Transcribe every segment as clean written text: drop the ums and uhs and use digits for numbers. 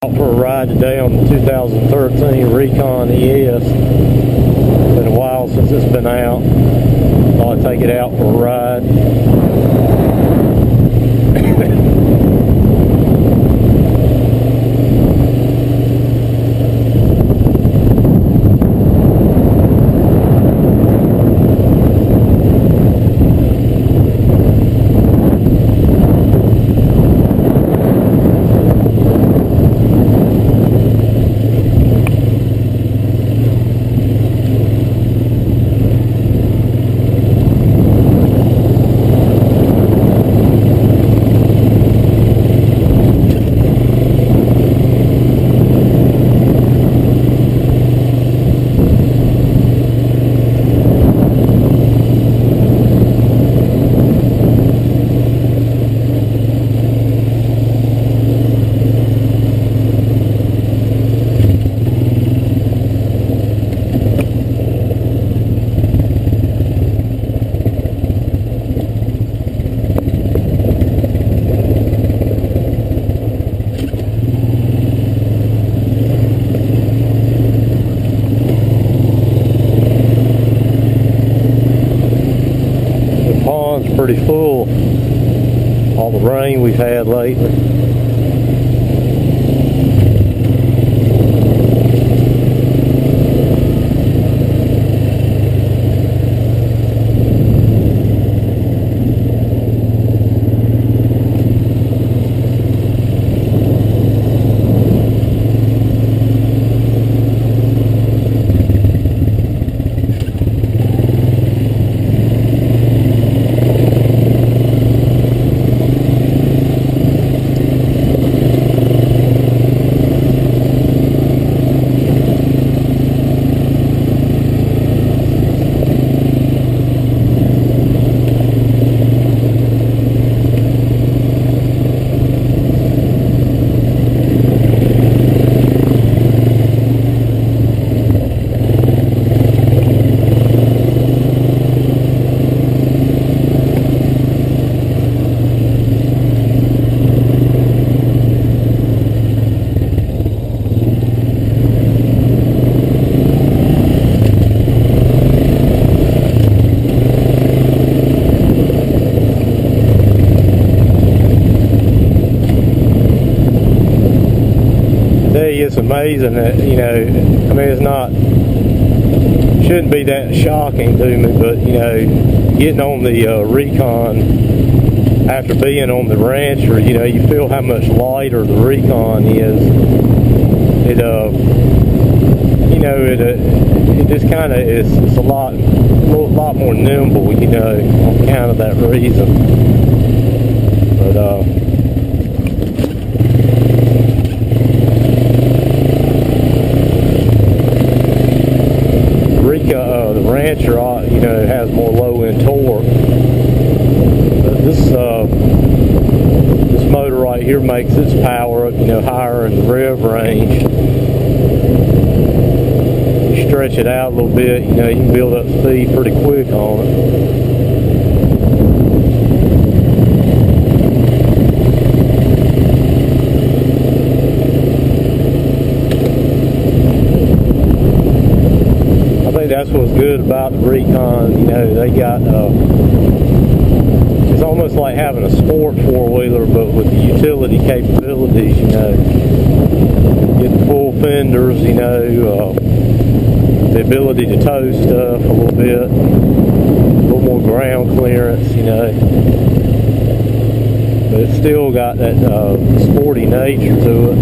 Out for a ride today on the 2013 Recon ES. It's been a while since it's been out. Thought I'd take it out for a ride. Pretty full, all the rain we've had lately. It's amazing that, you know, I mean, it's not, shouldn't be that shocking to me, but, you know, getting on the Recon after being on the Rancher, you know, you feel how much lighter the Recon is. It, you know, it just kind of is, it's a lot more nimble, you know, on account of that reason. But, the Rancher, you know, has more low-end torque. But this motor right here makes its power up, you know, higher in the rev range. You stretch it out a little bit, you know, you can build up speed pretty quick on it. That's what's good about the Recon. You know, they got it's almost like having a sport four-wheeler, but with the utility capabilities. You know, get the full fenders. You know, the ability to tow stuff a little bit, a little more ground clearance. You know, but it's still got that sporty nature to it.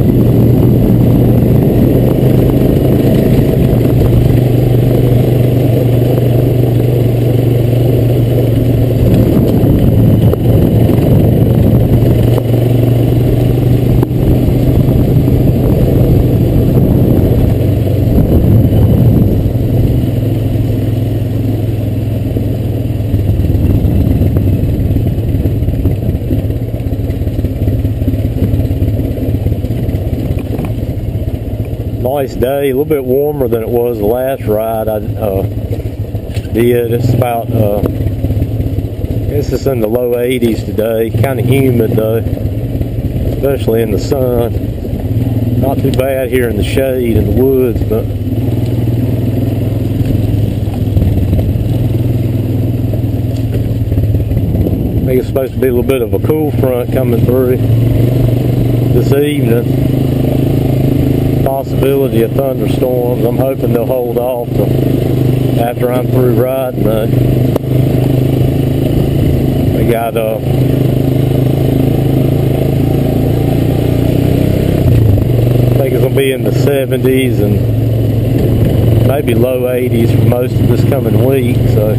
Nice day, a little bit warmer than it was the last ride I did. It's about, it's in the low 80s today, kind of humid though, especially in the sun. Not too bad here in the shade in the woods, but I think it's supposed to be a little bit of a cool front coming through this evening. Possibility of thunderstorms. I'm hoping they'll hold off after I'm through riding though. We got I think it's going to be in the 70s and maybe low 80s for most of this coming week, so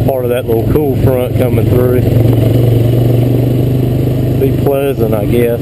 part of that little cool front coming through. Be pleasant, I guess.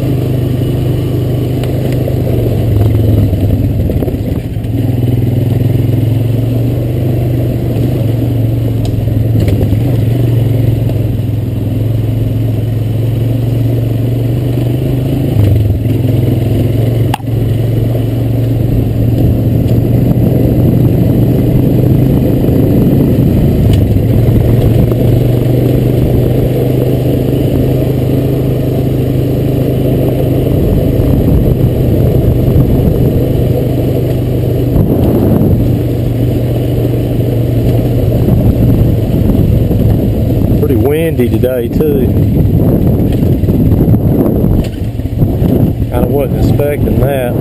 Windy today too. Kind of wasn't expecting that.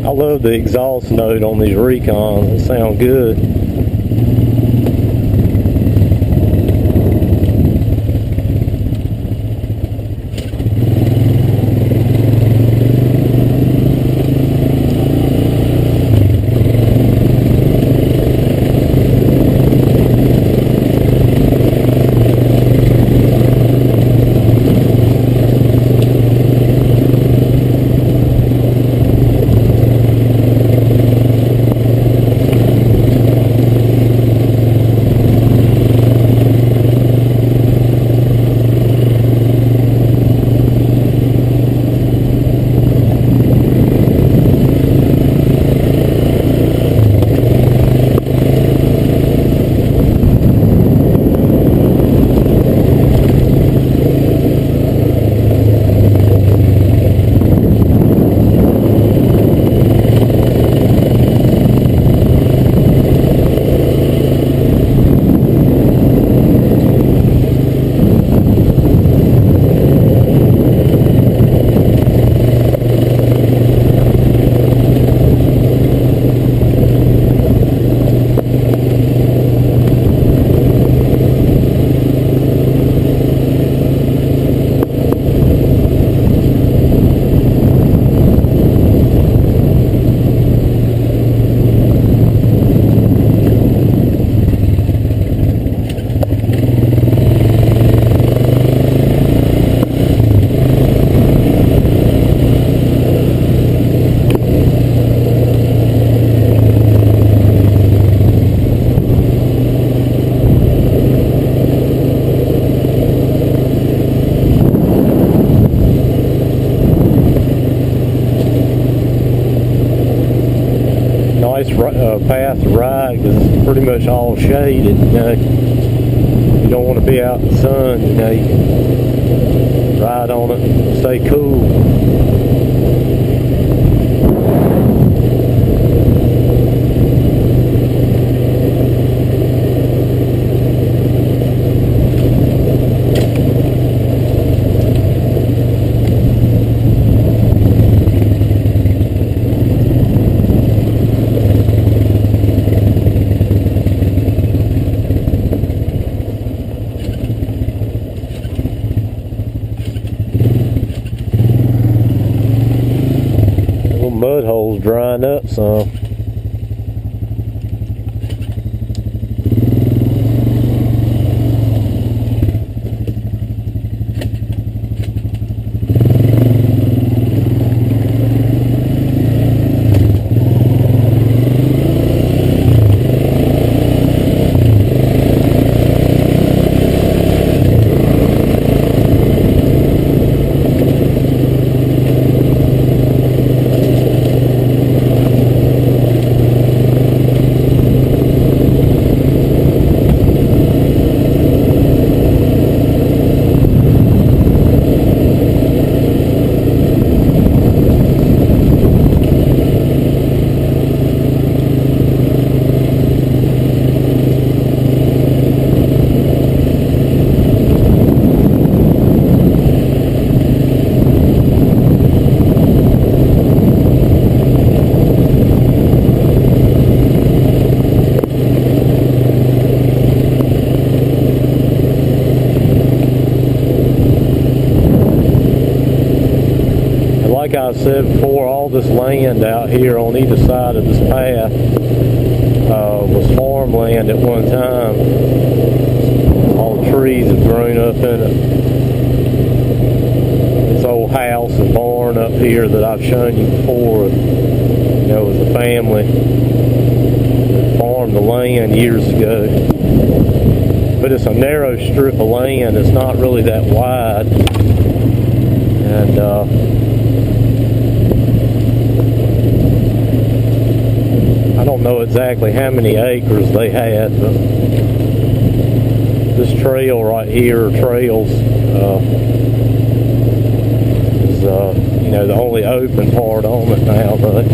I love the exhaust note on these Recons. They sound good. Path to ride because it's pretty much all shaded. You know, you don't want to be out in the sun. You know, you can ride on it, stay cool. mud holes drying up some. Like I said before, all this land out here on either side of this path was farmland at one time. All the trees have grown up in it. This old house and barn up here that I've shown you before, you know, was a family that farmed the land years ago. But it's a narrow strip of land. It's not really that wide. And I don't know exactly how many acres they had, but this trail right here, trails, is you know, the only open part on it now. But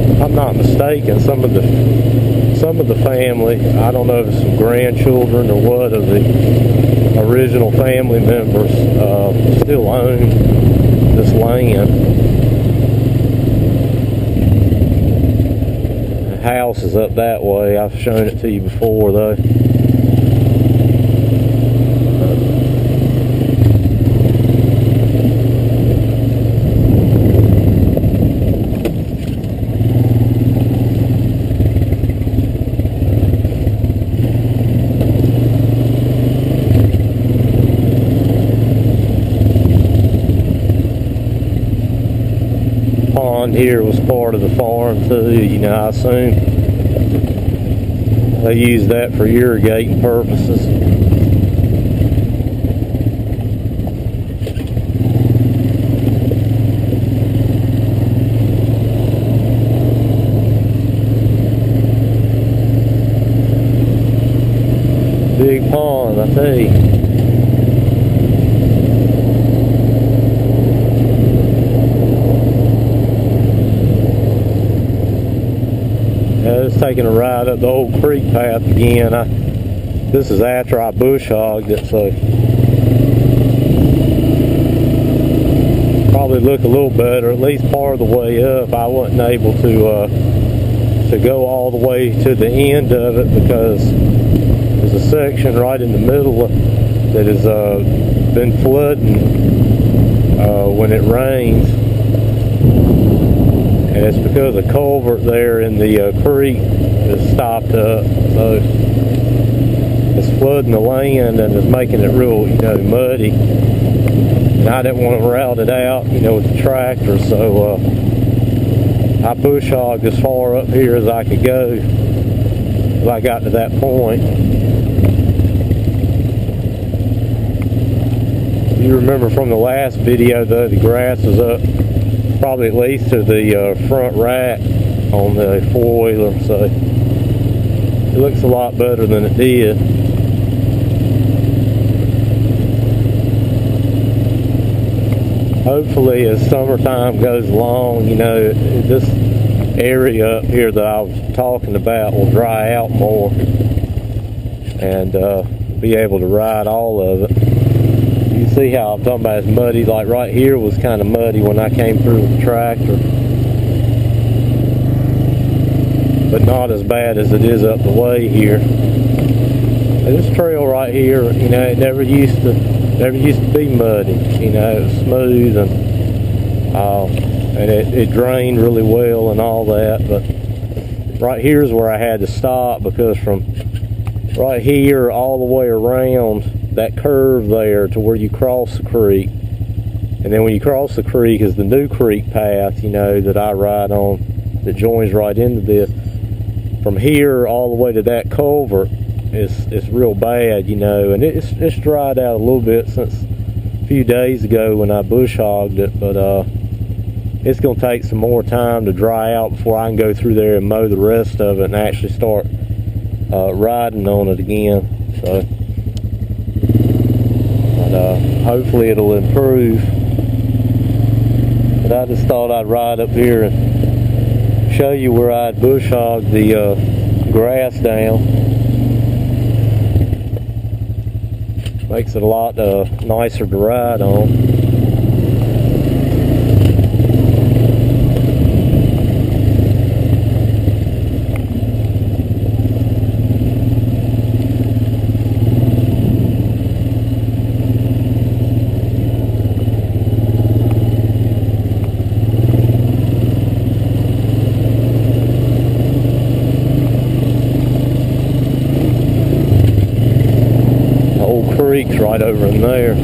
if I'm not mistaken, some of the family, I don't know if it's some grandchildren or what, of the original family members still own this land. The house is up that way. I've shown it to you before though. Here was part of the farm too, you know. I assume they use that for irrigating purposes. Big pond, I tell you. It's taking a ride up the old creek path again. This is after I bush hogged it, so probably look a little better, at least part of the way up. I wasn't able to go all the way to the end of it because there's a section right in the middle that has been flooding when it rains. And it's because the culvert there in the creek is stopped up, so it's flooding the land and is making it real, you know, muddy. And I didn't want to route it out, you know, with the tractor, so I bush hogged as far up here as I could go till I got to that point. You remember from the last video though, the grass was up probably at least to the front rack on the four-wheeler, so it looks a lot better than it did. Hopefully as summertime goes along, you know, this area up here that I was talking about will dry out more and be able to ride all of it. You see how I'm talking about it's muddy, like right here was kind of muddy when I came through with the tractor. But not as bad as it is up the way here. And this trail right here, you know, it never used to never used to be muddy. You know, it was smooth and it drained really well and all that. But right here is where I had to stop, because from right here all the way around that curve there to where you cross the creek, and then when you cross the creek is the new creek path, you know, that I ride on, that joins right into this. From here all the way to that culvert, it's real bad, you know, and it's dried out a little bit since a few days ago when I bush hogged it, but it's going to take some more time to dry out before I can go through there and mow the rest of it and actually start riding on it again. So, but hopefully it'll improve. But I just thought I'd ride up here and show you where I'd bush hog the grass down. Makes it a lot nicer to ride on. Creek's right over in there.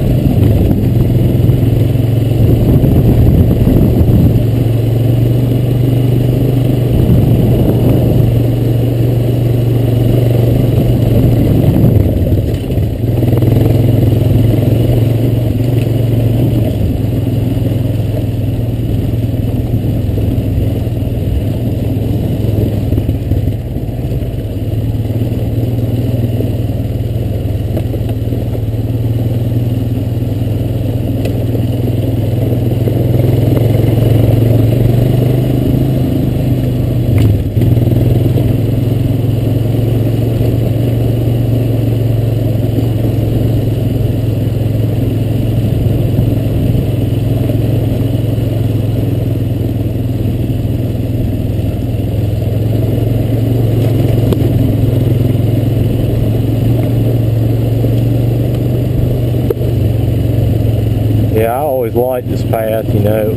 Yeah, I always liked this path, you know.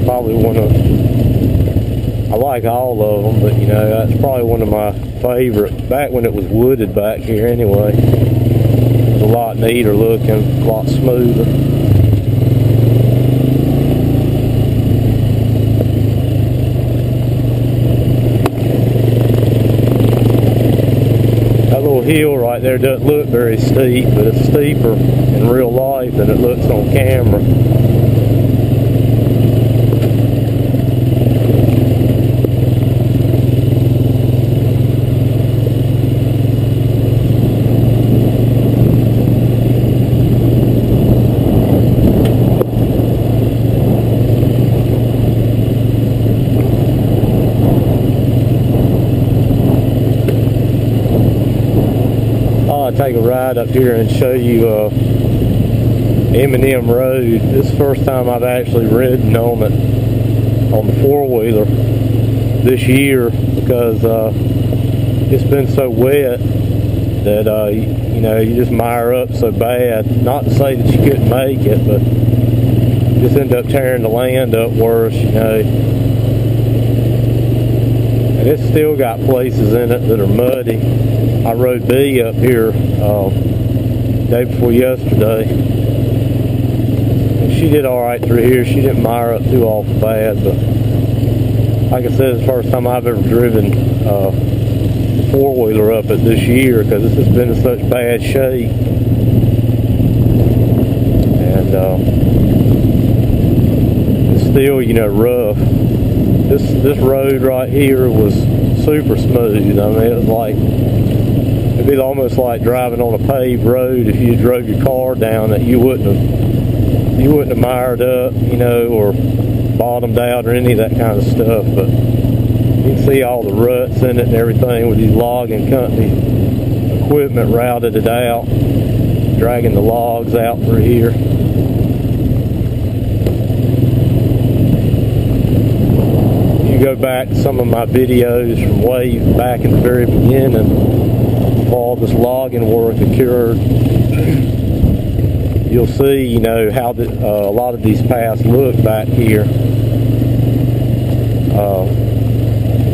Probably I like all of them, but you know, that's probably one of my favorite, back when it was wooded back here anyway. It was a lot neater looking, a lot smoother. That little hill right there doesn't look very steep, but it's steeper in real life than it looks on camera. I'll take a ride up here and show you M&M Road. This is the first time I've actually ridden on it on the four-wheeler this year, because it's been so wet that you know, you just mire up so bad. Not to say that you couldn't make it, but you just end up tearing the land up worse, you know. And it's still got places in it that are muddy. I rode B up here day before yesterday. And she did alright through here. She didn't mire up too awful bad, but like I said, it's the first time I've ever driven four-wheeler up it this year, because this has been in such bad shape. And it's still, you know, rough. This road right here was super smooth. I mean, it was like, it'd be almost like driving on a paved road if you drove your car down that you wouldn't have mired up, you know, or bottomed out or any of that kind of stuff. But you can see all the ruts in it and everything with these logging company equipment routed it out, dragging the logs out through here. You go back to some of my videos from way back in the very beginning, all this logging work occurred. you'll see, you know, how a lot of these paths look back here.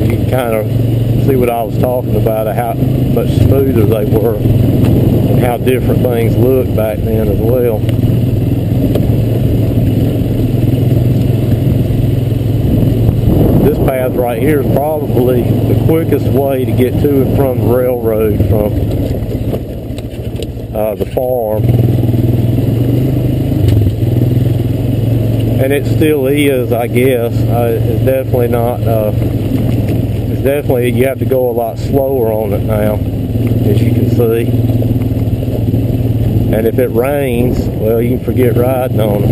You can kind of see what I was talking about, how much smoother they were and how different things looked back then as well. This path right here is probably the quickest way to get to and from the railroad from the farm. And it still is, I guess. It's definitely not, it's definitely, you have to go a lot slower on it now, as you can see. And if it rains, well, you can forget riding on it.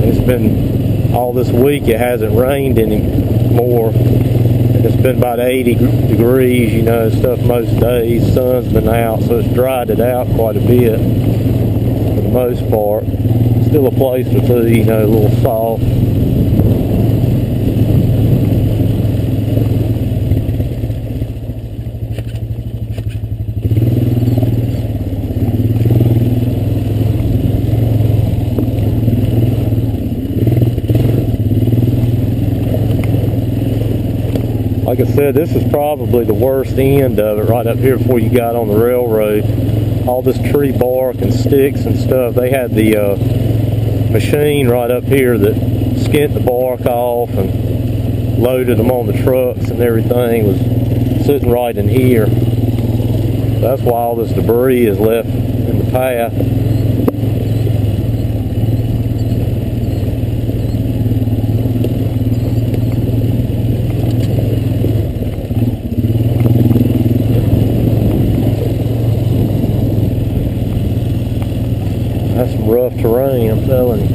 It's been, all this week it hasn't rained anymore. It's been about 80 degrees, you know, stuff most days. Sun's been out, so it's dried it out quite a bit for the most part. Still a place or two, you know, a little soft. Like I said, this is probably the worst end of it right up here before you got on the railroad. All this tree bark and sticks and stuff. They had the machine right up here that skinned the bark off and loaded them on the trucks and everything was sitting right in here. That's why all this debris is left in the path. That's some rough terrain, I'm telling you.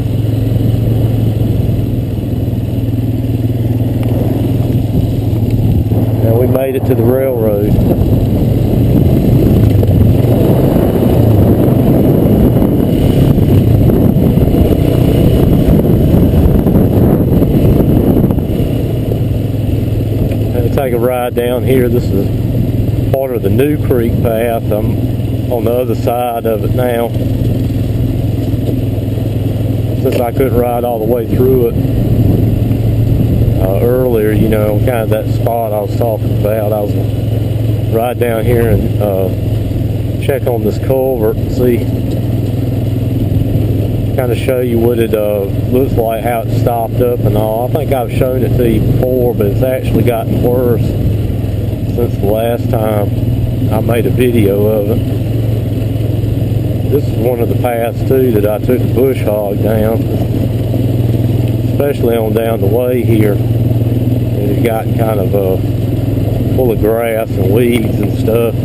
Now we made it to the railroad. I'm going to take a ride down here. This is part of the New Creek path. I'm on the other side of it now. Since I couldn't ride all the way through it earlier, you know, kind of that spot I was talking about, I was going to ride down here and check on this culvert and see, kind of show you what it looks like, how it stopped up and all. I think I've shown it to you before, but it's actually gotten worse since the last time I made a video of it. This is one of the paths too that I took the bush hog down, especially on down the way here. It had gotten kind of full of grass and weeds and stuff.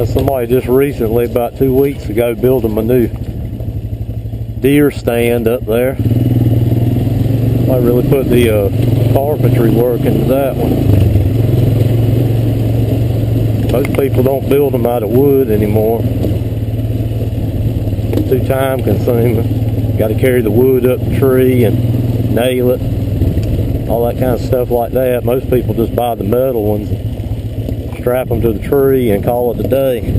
Somebody just recently, about 2 weeks ago, built them a new deer stand up there. I really put the carpentry work into that one. Most people don't build them out of wood anymore. It's too time consuming. Got to carry the wood up the tree and nail it. All that kind of stuff like that. Most people just buy the metal ones, strap them to the tree and call it a day.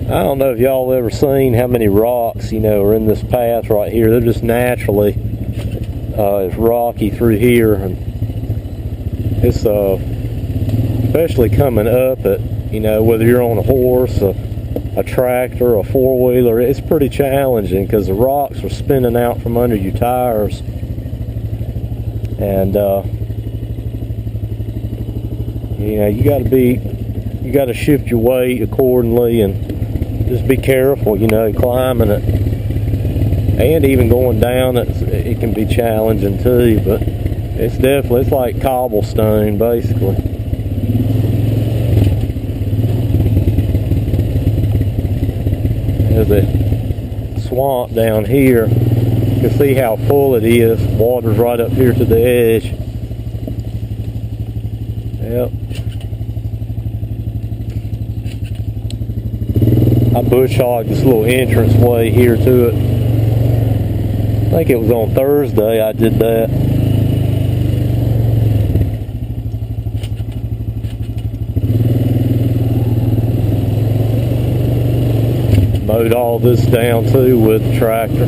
I don't know if y'all ever seen how many rocks, you know, are in this path right here. They're just naturally, it's rocky through here, and it's especially coming up it, you know, whether you're on a horse, a tractor, a four-wheeler, it's pretty challenging because the rocks are spinning out from under your tires. And you know, you got to shift your weight accordingly and just be careful, you know, climbing it and even going down it can be challenging too. But it's definitely, it's like cobblestone basically. There's a swamp down here. You can see how full it is. Water's right up here to the edge. Yep. I bush hogged this little entrance way here to it. I think it was on Thursday I did that. Mowed all this down too with the tractor.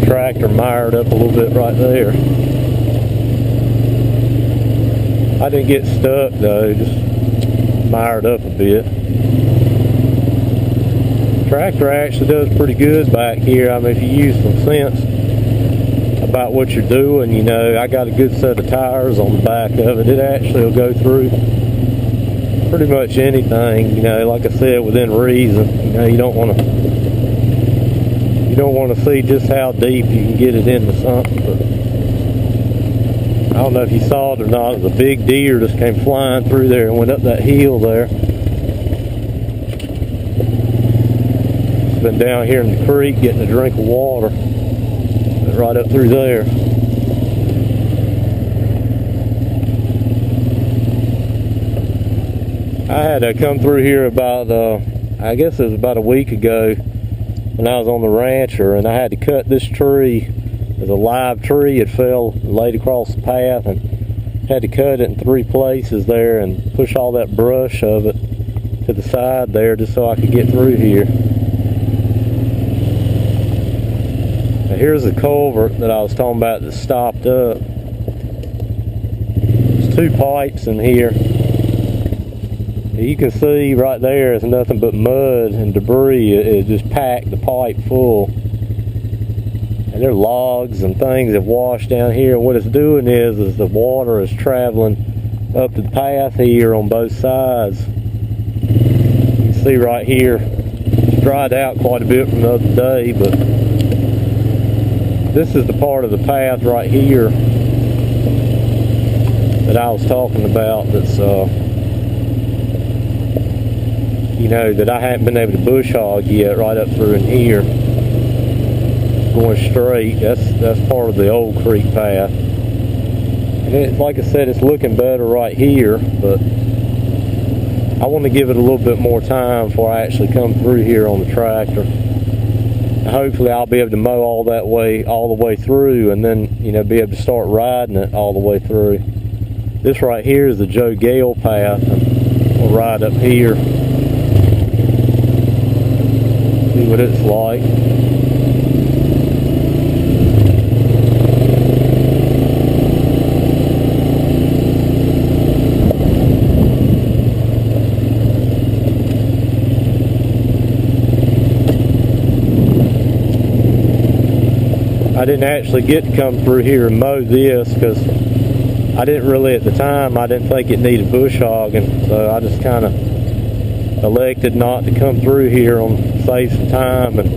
Tractor mired up a little bit right there. I didn't get stuck though, just mired up a bit. Tractor actually does pretty good back here. I mean, if you use some sense about what you're doing, you know, I got a good set of tires on the back of it. It actually will go through pretty much anything, you know, like I said, within reason. You know, you don't want to see just how deep you can get it into something. But I don't know if you saw it or not. The big deer just came flying through there and went up that hill there. It's been down here in the creek getting a drink of water. Went right up through there. I had to come through here about, I guess it was about a week ago, when I was on the rancher, and I had to cut this tree. There's a live tree. It fell, laid across the path, and had to cut it in 3 places there and push all that brush of it to the side there just so I could get through here. Now here's the culvert that I was talking about that stopped up. There's 2 pipes in here. You can see right there it's nothing but mud and debris. It just packed the pipe full. And there are logs and things that wash down here. And what it's doing is the water is traveling up the path here on both sides. You can see right here, it's dried out quite a bit from the other day, but this is the part of the path right here that I was talking about that's you know, that I haven't been able to bush hog yet, right up through in here, going straight. That's part of the old creek path. And it, like I said, it's looking better right here, but I want to give it a little bit more time before I actually come through here on the tractor. And hopefully I'll be able to mow all the way through, and then, you know, be able to start riding it all the way through. This right here is the Joe Gale path, and we'll ride up here. See what it's like. I didn't actually get to come through here and mow this because I didn't really, at the time, I didn't think it needed bush hogging, so I just kind of elected not to come through here on save some time and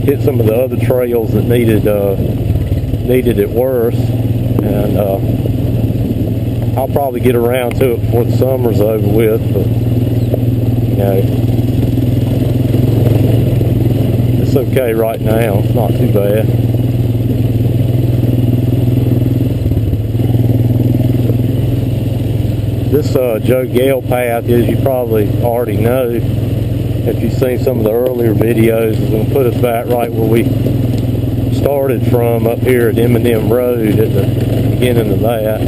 hit some of the other trails that needed it worse. And I'll probably get around to it before the summer's over with, but you know, it's okay right now. It's not too bad. This Joe Gale path, as you probably already know, if you've seen some of the earlier videos, is going to put us back right where we started from, up here at M&M Road at the beginning of that.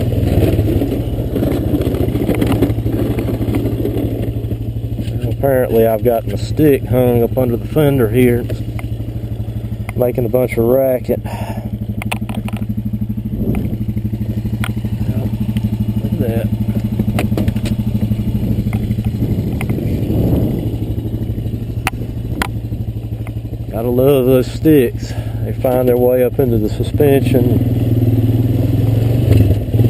And apparently I've got my stick hung up under the fender here. It's making a bunch of racket. Look at that. Gotta love those sticks. They find their way up into the suspension.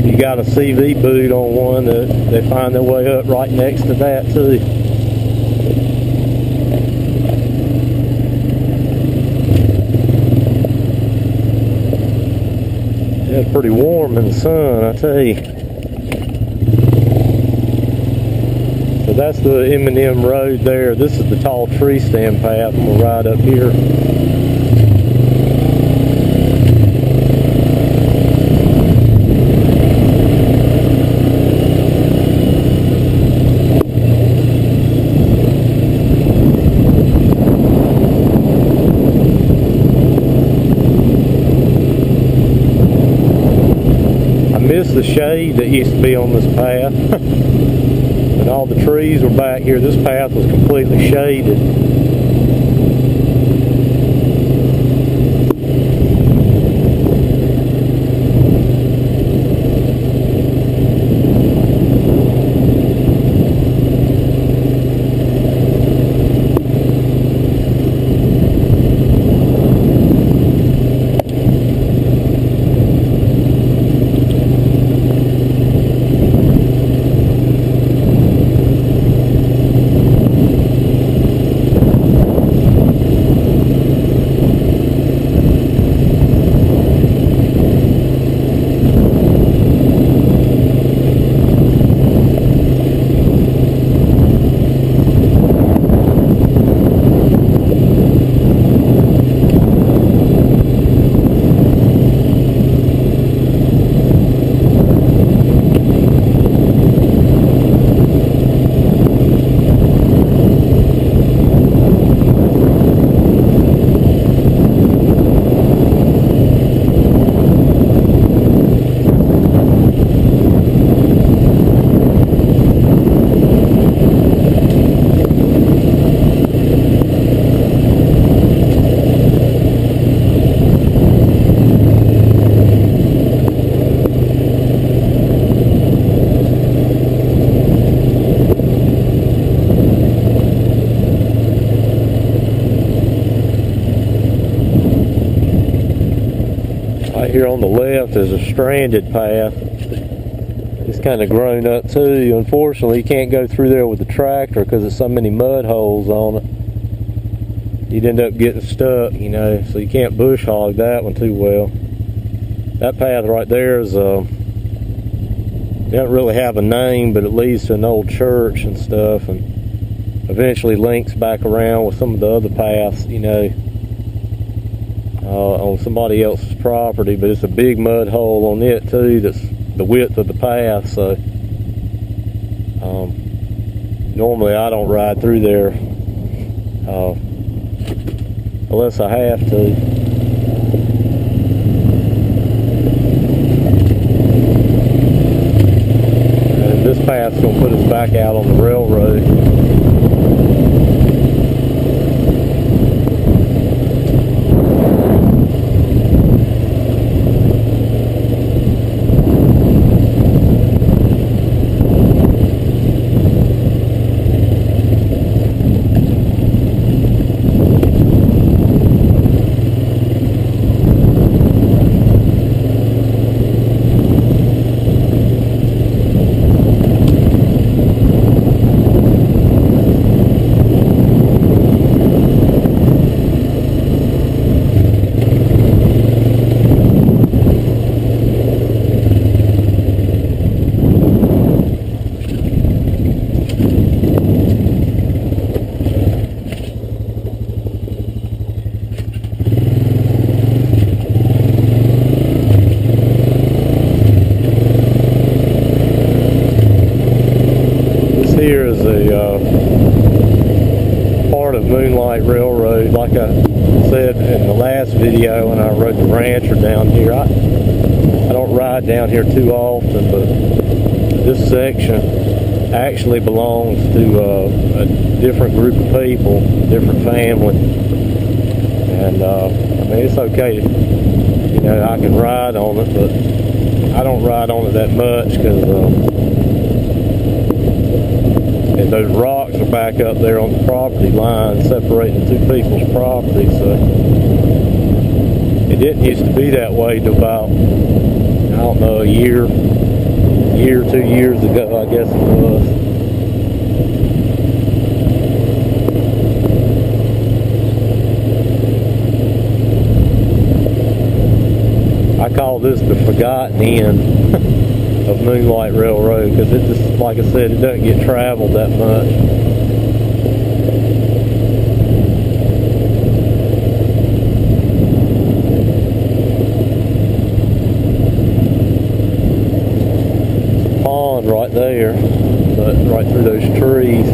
You got a CV boot on one, that they find their way up right next to that too. Yeah, it's pretty warm in the sun, I tell you. So that's the M&M road there. This is the tall tree stand path. I'm gonna ride up here. I miss the shade that used to be on this path. And all the trees were back here. This path was completely shaded. Here on the left is a stranded path. It's kind of grown up too. Unfortunately, you can't go through there with the tractor because there's so many mud holes on it. You'd end up getting stuck, you know, so you can't bush hog that one too well. That path right there is doesn't really have a name, but it leads to an old church and stuff, and eventually links back around with some of the other paths, you know, on somebody else's property. But it's a big mud hole on it too, that's the width of the path. So normally I don't ride through there unless I have to. And this path's going to put us back out on the railroad. Here is a part of Moonlight Railroad. Like I said in the last video when I rode the Rancher down here, I don't ride down here too often, but this section actually belongs to a different group of people, different family, and I mean, it's okay, you know, I can ride on it, but I don't ride on it that much because And those rocks are back up there on the property line, separating two people's property. So it didn't used to be that way till about, I don't know, a year, 2 years ago, I guess it was. I call this the forgotten end of Moonlight Railroad, because it just, like I said, it doesn't get traveled that much. There's a pond right there, but right through those trees.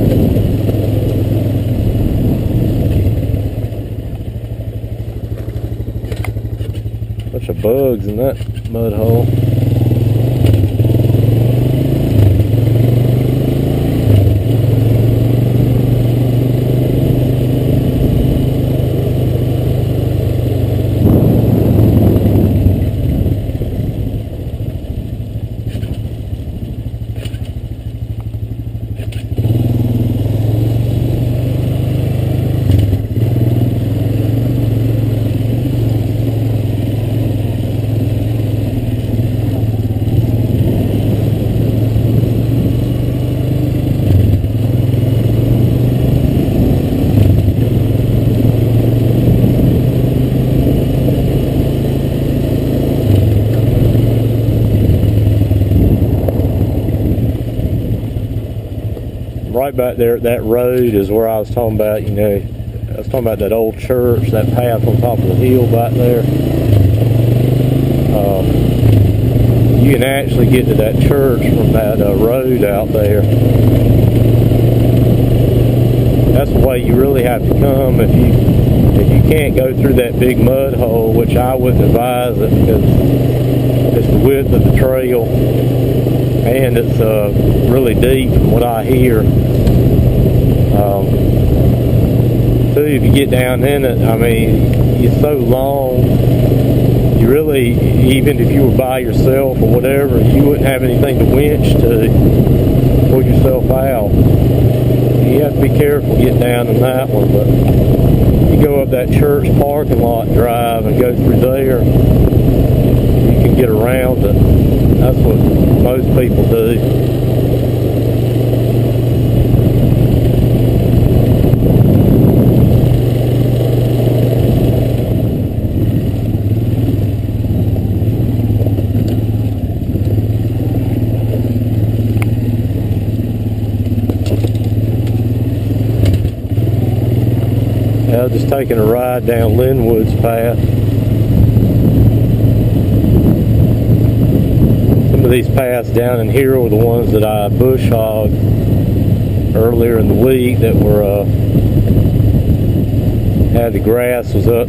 Bunch of bugs in that mud hole. Right back there at that road is where I was talking about, you know, I was talking about that old church, that path on top of the hill back there. You can actually get to that church from that road out there. That's the way you really have to come if you can't go through that big mud hole, which I wouldn't advise it, because it's the width of the trail and it's really deep from what I hear. Too, if you get down in it, I mean, it's so long, you really, even if you were by yourself or whatever, you wouldn't have anything to winch to pull yourself out. You have to be careful getting down in that one, but you go up that church parking lot drive and go through there, you can get around it. That's what most people do. I was just taking a ride down Linwood's path. Some of these paths down in here were the ones that I bush hogged earlier in the week that were had the grass was up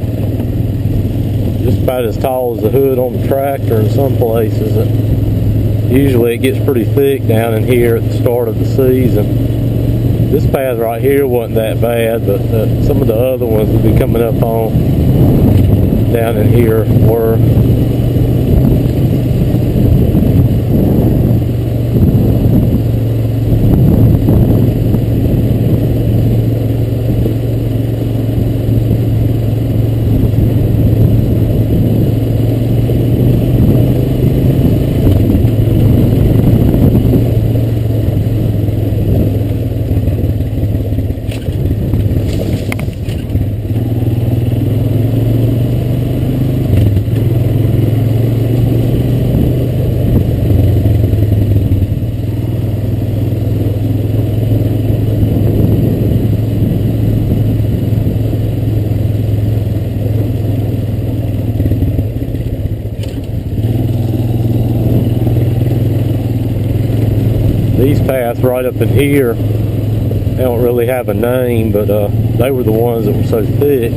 just about as tall as the hood on the tractor in some places. Usually it gets pretty thick down in here at the start of the season. This path right here wasn't that bad, but some of the other ones we'll be coming up on down in here were. These paths right up in here, they don't really have a name, but they were the ones that were so thick.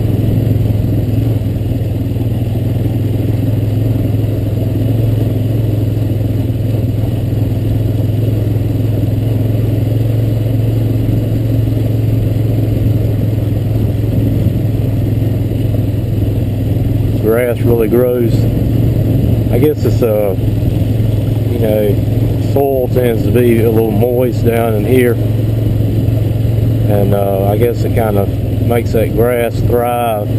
Grass really grows. I guess it's you know, soil tends to be a little moist down in here. and I guess it kind of makes that grass thrive.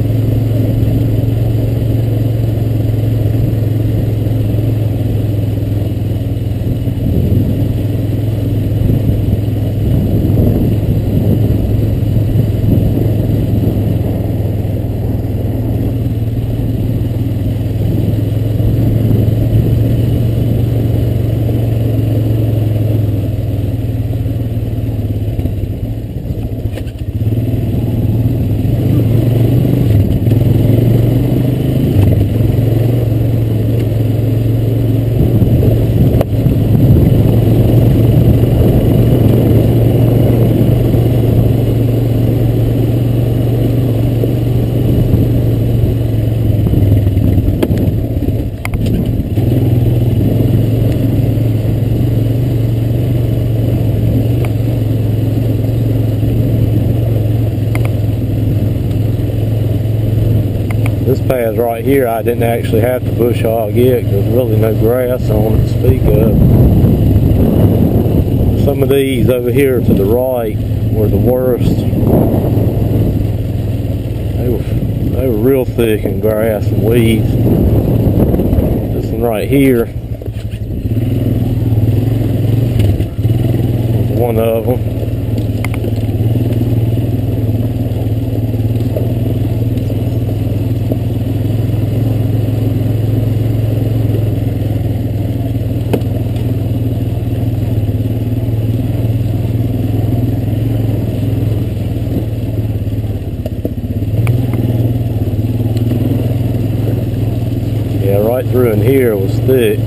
This path right here, I didn't actually have to bush hog it because there's really no grass on it to speak of. Some of these over here to the right were the worst. They were real thick in grass and weeds. This one right here was one of them. Right through in here was thick.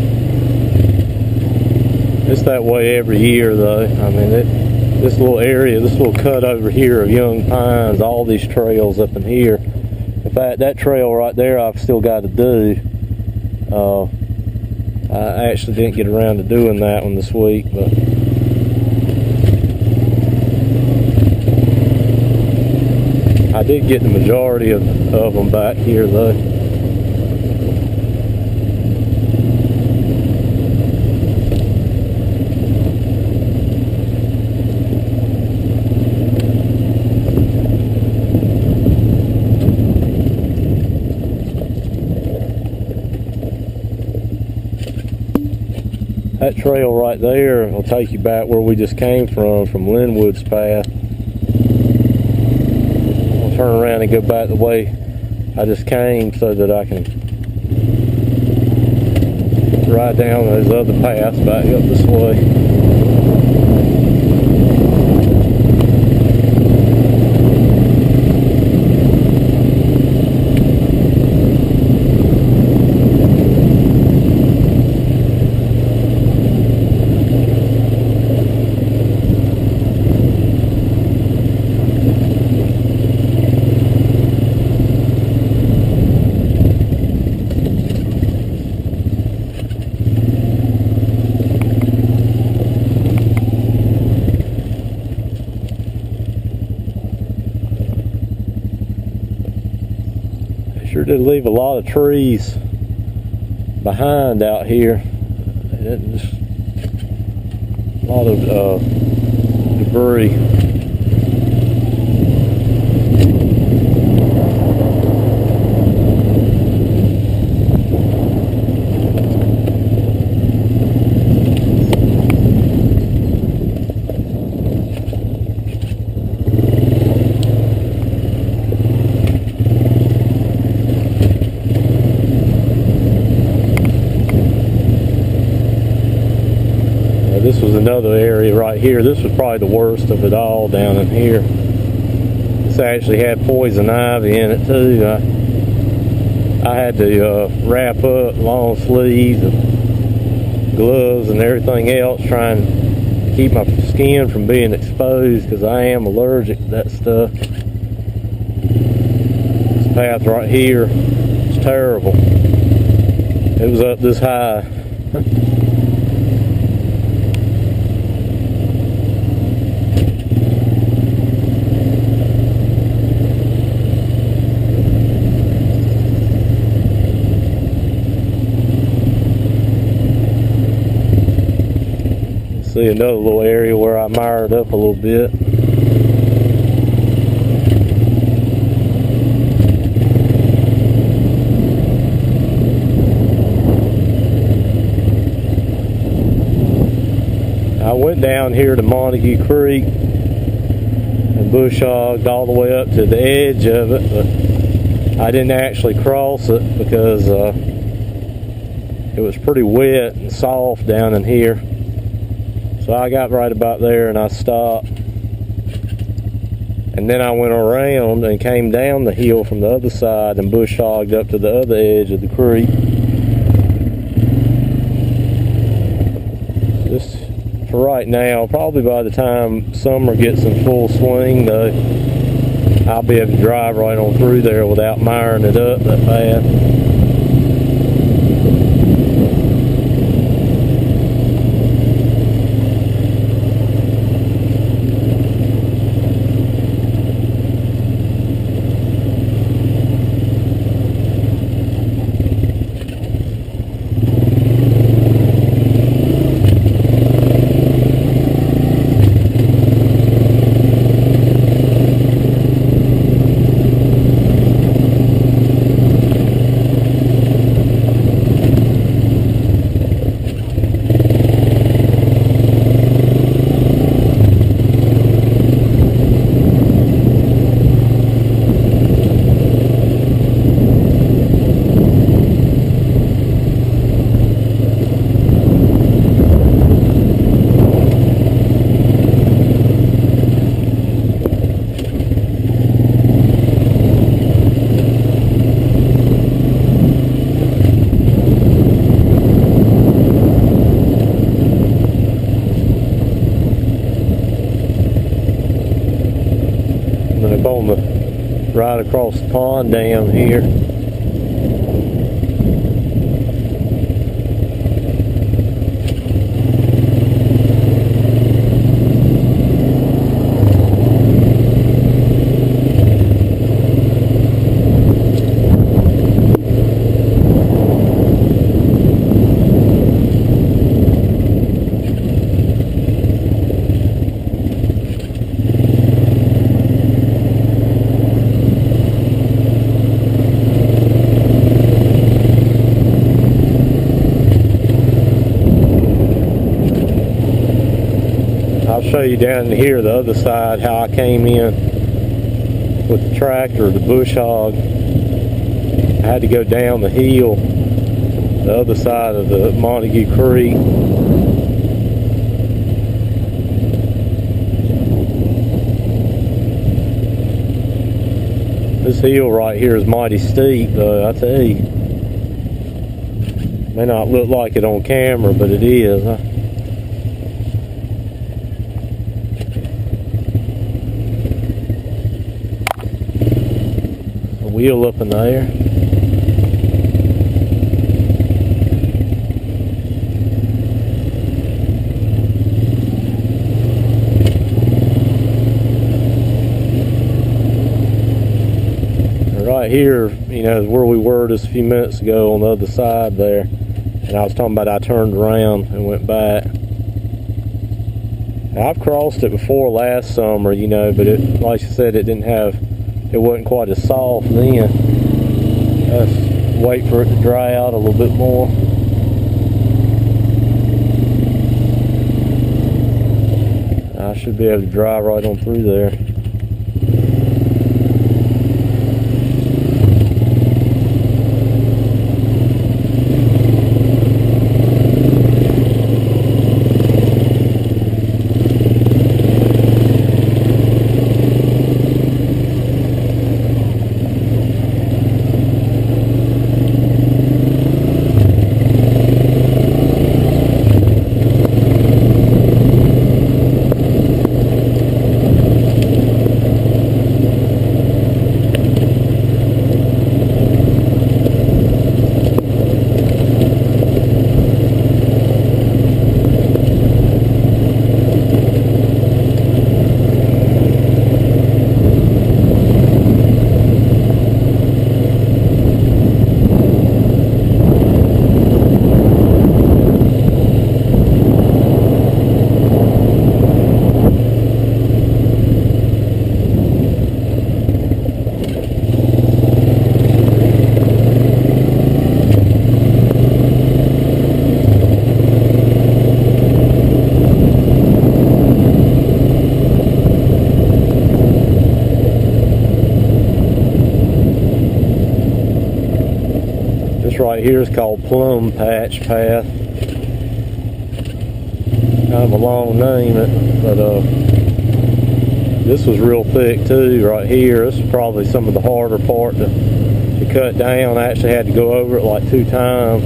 It's that way every year though. I mean, this little area, this little cut over here of young pines, all these trails up in here. In fact, that trail right there I've still got to do. I actually didn't get around to doing that one this week, but I did get the majority of them back here though. That trail right there will take you back where we just came from Linwood's path. I'll turn around and go back the way I just came so that I can ride down those other paths back up this way. Sure did leave a lot of trees behind out here. Just a lot of debris. This was another area right here. This was probably the worst of it all down in here. This actually had poison ivy in it too. I had to wrap up long sleeves and gloves and everything else trying to keep my skin from being exposed because I am allergic to that stuff. This path right here is terrible. It was up this high. See another little area where I mired up a little bit. went down here to Montague Creek and bush hogged all the way up to the edge of it, but I didn't actually cross it because it was pretty wet and soft down in here. So I got right about there and I stopped. And then I went around and came down the hill from the other side and bush hogged up to the other edge of the creek. Just for right now, probably by the time summer gets in full swing though, I'll be able to drive right on through there without miring it up that bad. On the right across the pond down here. I'll show you down here the other side how I came in with the tractor, the bush hog. I had to go down the hill, the other side of the Montague Creek. This hill right here is mighty steep though, I tell you. May not look like it on camera, but it is. Wheel up in the air. Right here, you know, is where we were just a few minutes ago on the other side there. And I was talking about I turned around and went back. Now, I've crossed it before last summer, you know, but it, like I said, it wasn't quite as soft then. Let's wait for it to dry out a little bit more. I should be able to drive right on through there. right here is called Plum Patch Path. Kind of a long name, but this was real thick too right here. This is probably some of the harder part to cut down. I actually had to go over it like 2 times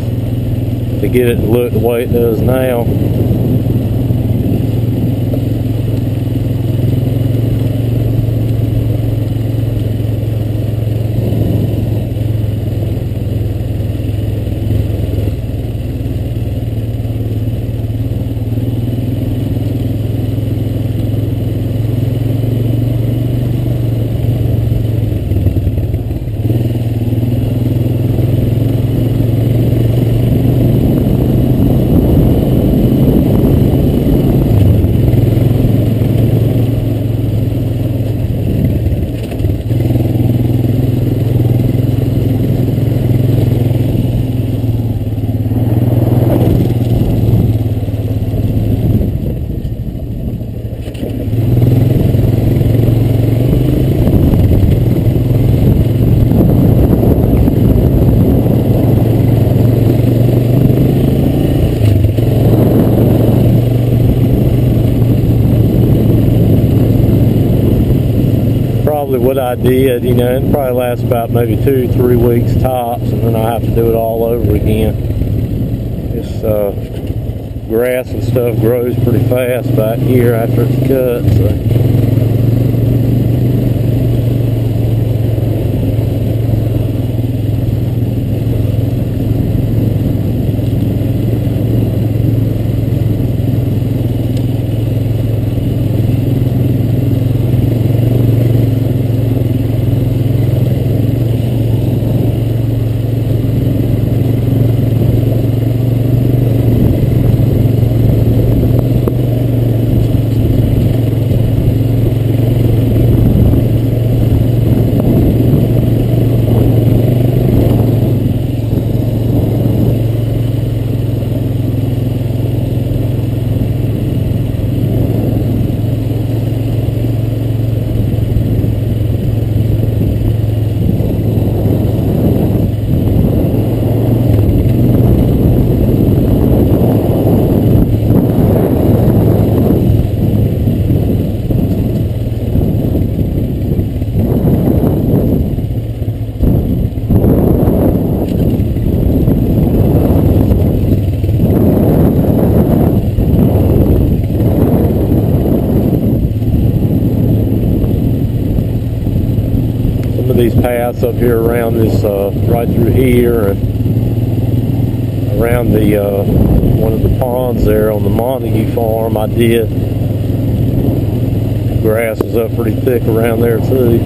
to get it to look the way it does now. What I did, you know, it probably lasts about maybe 2-3 weeks tops, and then I have to do it all over again. This grass and stuff grows pretty fast back here after it's cut, so. These paths up here around this, right through here and around the one of the ponds there on the Montague farm, I did. The grass is up pretty thick around there too.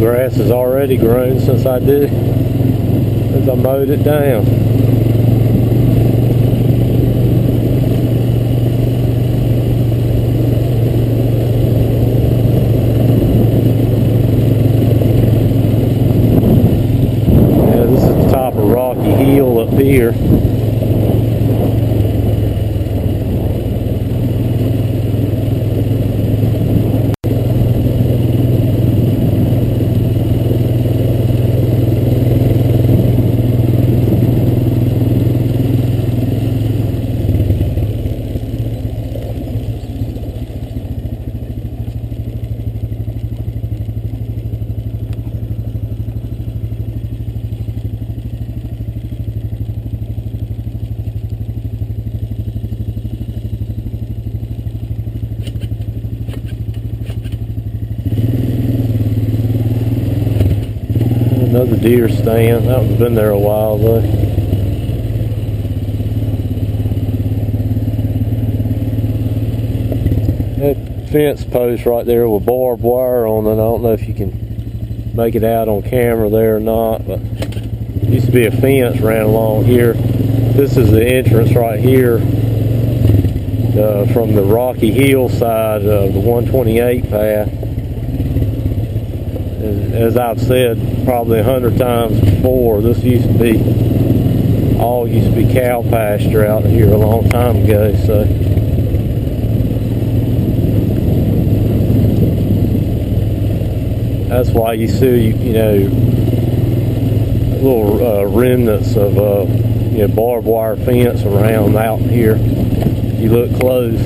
Grass has already grown since I mowed it down. Yeah, this is the top of Rocky Hill up here. Another deer stand. That one's been there a while though. That fence post right there with barbed wire on it. I don't know if you can make it out on camera there or not, but there used to be a fence ran along here. This is the entrance right here from the rocky hillside of the 128 path. As I've said probably 100 times before, this used to be cow pasture out here a long time ago. So that's why you see, little remnants of barbed wire fence around out here. If you look close.